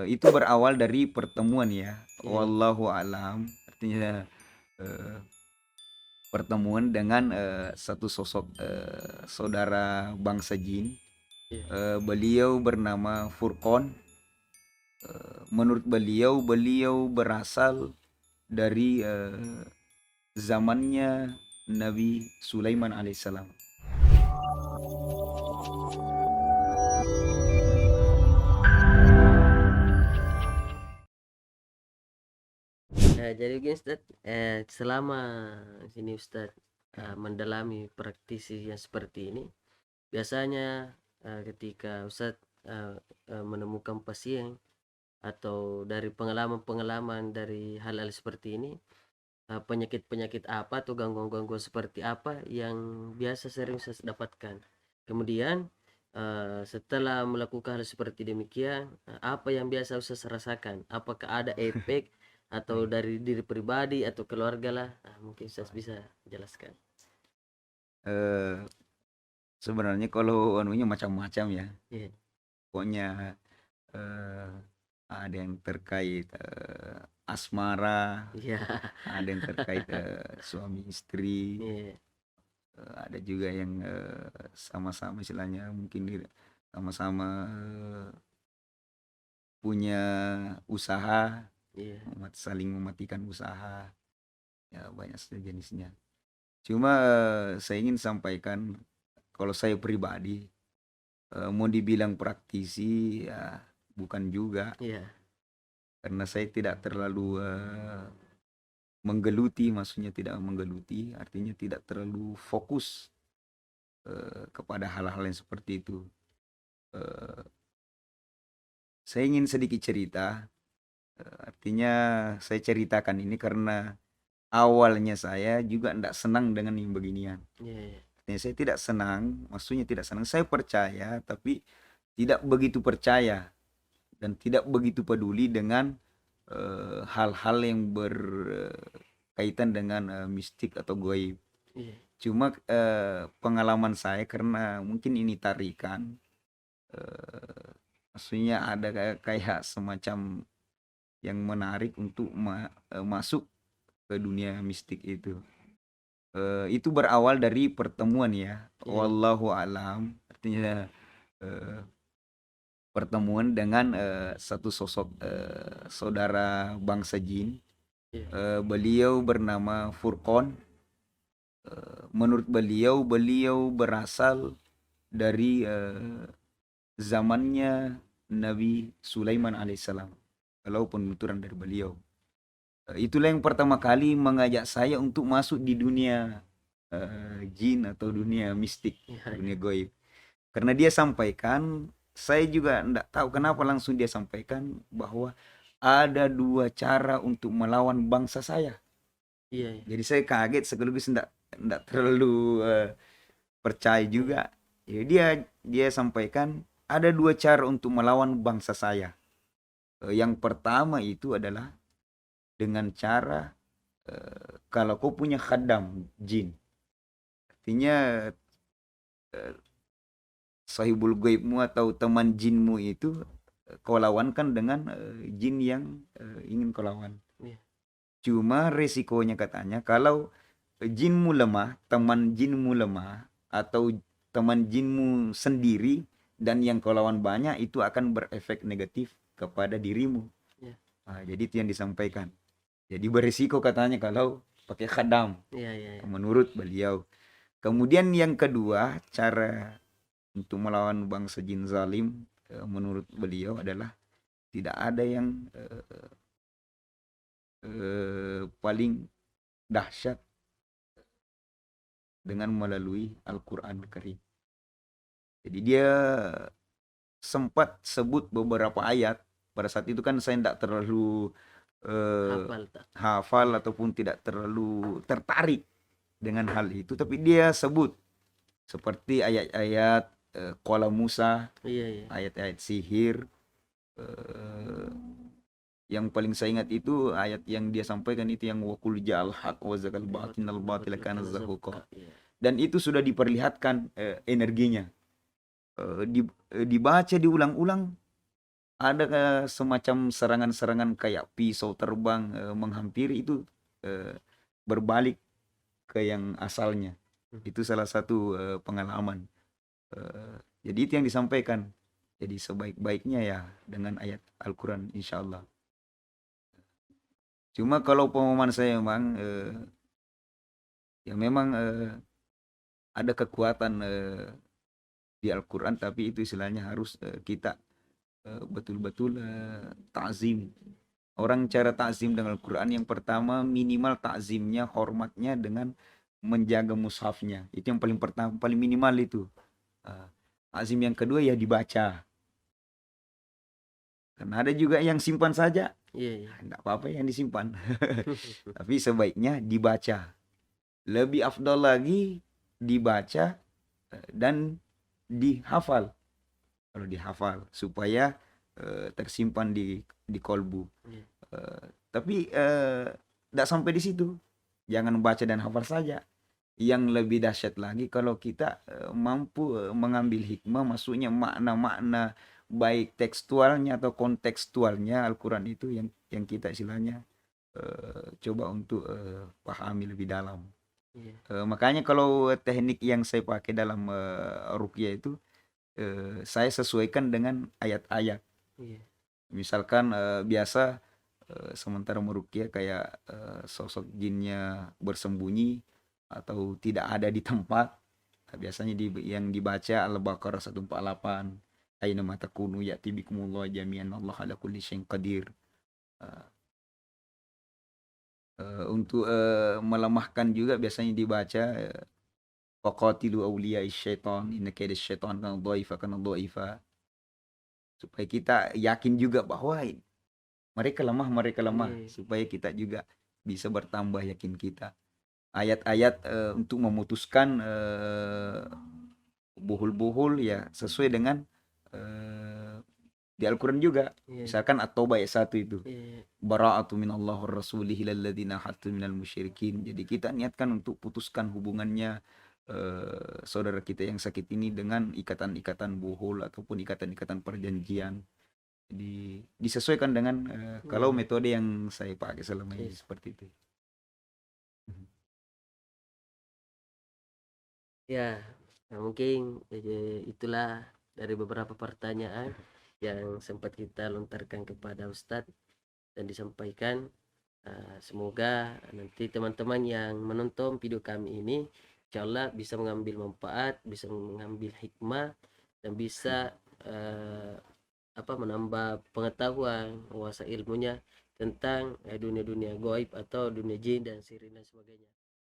Itu berawal dari pertemuan ya, Iya, wallahu alam, artinya, eee, pertemuan dengan, satu sosok, saudara bangsa jin, iya. beliau bernama Furqon. Menurut beliau, beliau berasal dari, zamannya Nabi Sulaiman alaihissalam. Jadi begini Ustaz, selama sini Ustaz mendalami praktisi yang seperti ini, biasanya ketika Ustaz eh, menemukan pasien atau dari pengalaman-pengalaman dari hal-hal seperti ini, penyakit-penyakit apa atau gangguan-gangguan seperti apa yang biasa sering Ustaz dapatkan. Kemudian setelah melakukan hal seperti demikian, apa yang biasa Ustaz rasakan? Apakah ada efek atau Baik. dari diri pribadi atau keluarga lah? Mungkin Ustaz bisa jelaskan. Eee, Sebenarnya kalau anunya macam-macam ya, Iya, pokoknya, eee, ada yang terkait, asmara, iya, ada yang terkait, suami istri, iya, ada juga yang, sama-sama istilahnya mungkin sama-sama, punya usaha, iya, saling mematikan usaha, ya banyak sejenisnya. Cuma, saya ingin sampaikan kalau saya pribadi, mau dibilang praktisi ya bukan juga, iya, karena saya tidak terlalu, menggeluti, maksudnya tidak menggeluti, artinya tidak terlalu fokus, kepada hal-hal yang seperti itu. Eee, saya ingin sedikit cerita, artinya saya ceritakan ini karena awalnya saya juga tidak senang dengan yang beginian. iya, iya, Artinya saya tidak senang, maksudnya tidak senang, saya percaya tapi tidak begitu percaya dan tidak begitu peduli dengan, hal-hal yang berkaitan dengan, mistik atau gaib. iya, Cuma, pengalaman saya karena mungkin ini tarikan, maksudnya ada kayak semacam yang menarik untuk masuk ke dunia mistik itu. Itu berawal dari pertemuan ya, iya, wallahu alam, artinya, eee, pertemuan dengan, satu sosok, saudara bangsa jin, iya, beliau bernama Furqon. Menurut beliau, beliau berasal dari, zamannya Nabi Sulaiman alaihissalam, kalau penuturan dari beliau. Itulah yang pertama kali mengajak saya untuk masuk di dunia, jin atau dunia mistik, iya, dunia iya, gaib. Karena dia sampaikan, saya juga enggak tahu kenapa langsung dia sampaikan bahwa ada 2 cara untuk melawan bangsa saya. iya, iya, Jadi saya kaget sekaligus enggak terlalu, percaya iya, juga. Ya dia dia sampaikan ada 2 cara untuk melawan bangsa saya. Yang pertama itu adalah dengan cara, kalau kau punya khadam jin, artinya, eee, sahibul gaibmu atau teman jinmu itu, kau lawankan dengan, jin yang, ingin kau lawan. iya, Cuma resikonya katanya kalau jinmu lemah, teman jinmu lemah, atau teman jinmu sendiri dan yang kau lawan banyak itu akan berefek negatif kepada dirimu. iya, Jadi itu yang disampaikan. Jadi berisiko katanya kalau pakai khadam, iya, iya, iya, menurut beliau. Kemudian yang kedua, cara untuk melawan bangsa jin zalim, menurut beliau adalah tidak ada yang, paling dahsyat dengan melalui Al-Qur'anul Karim. Jadi dia sempat sebut beberapa ayat, pada saat itu kan saya tidak terlalu, hafal tak? hafal Iya, ataupun tidak terlalu tertarik dengan hal itu, tapi dia sebut seperti ayat-ayat, qala Musa, iya, iya, ayat-ayat sihir, eee, yang paling saya ingat itu ayat yang dia sampaikan itu yang wa qul ja'al haq wa zakal batinal batila kana zahuqa. iya, Dan itu sudah diperlihatkan, energinya, dibaca diulang-ulang, ada semacam serangan-serangan kayak pisau terbang menghampiri itu berbalik ke yang asalnya. Itu salah satu pengalaman. Jadi itu yang disampaikan. Jadi sebaik-baiknya ya dengan ayat Al-Quran insya Allah. Cuma kalau pemahaman saya memang ya memang ada kekuatan di Al-Quran, tapi itu istilahnya harus kita betul-betul takzim. Orang cara takzim dengan Al-Quran yang pertama minimal takzimnya, hormatnya dengan menjaga mushafnya. Itu yang paling pertama, paling minimal itu. Takzim yang kedua ya dibaca. Karena ada juga yang simpan saja. Iya, iya. Enggak apa-apa yang disimpan. Tapi sebaiknya dibaca. Lebih afdal lagi dibaca dan dihafal. Kalau dihafal supaya tersimpan di kolbu. Iya. Tapi tidak sampai di situ. Jangan baca dan hafal saja. Yang lebih dahsyat lagi kalau kita mampu mengambil hikmah, maksudnya makna-makna baik tekstualnya atau kontekstualnya Al-Quran itu yang kita istilahnya coba untuk pahami lebih dalam. Iya. Makanya kalau teknik yang saya pakai dalam ruqyah itu saya sesuaikan dengan ayat-ayat. Iya. Misalkan biasa sementara meruqyah kayak sosok jinnya bersembunyi atau tidak ada di tempat. Nah, biasanya yang dibaca Al-Baqarah 148. Aina ma takunu ya'ti bikumullah jami'an Allah ala kulli syai'in qadir. Untuk melemahkan juga biasanya dibaca waqatilu awliya syaitan inna kaida syaitan kana dhaifa, supaya kita yakin juga bahwa mereka lemah Iya. supaya kita juga bisa bertambah yakin kita. Ayat-ayat untuk memutuskan buhul-buhul ya sesuai dengan di Al-Quran juga. Iya. Misalkan At-Taubah ayat 1 itu. Iya. Bara'atu minallah wa rasulih ilal ladzina hatu minal musyrikin. Jadi kita niatkan untuk putuskan hubungannya saudara kita yang sakit ini dengan ikatan-ikatan buhul ataupun ikatan-ikatan perjanjian. Jadi disesuaikan dengan kalau Iya. metode yang saya pakai selama ini Iya. seperti itu. Ya, nah mungkin itulah dari beberapa pertanyaan yang sempat kita lontarkan kepada Ustadz dan disampaikan. Semoga nanti teman-teman yang menonton video kami ini insya Allah bisa mengambil manfaat, bisa mengambil hikmah, dan bisa menambah pengetahuan, menguasai ilmunya tentang dunia-dunia gaib atau dunia jin dan sirine dan sebagainya.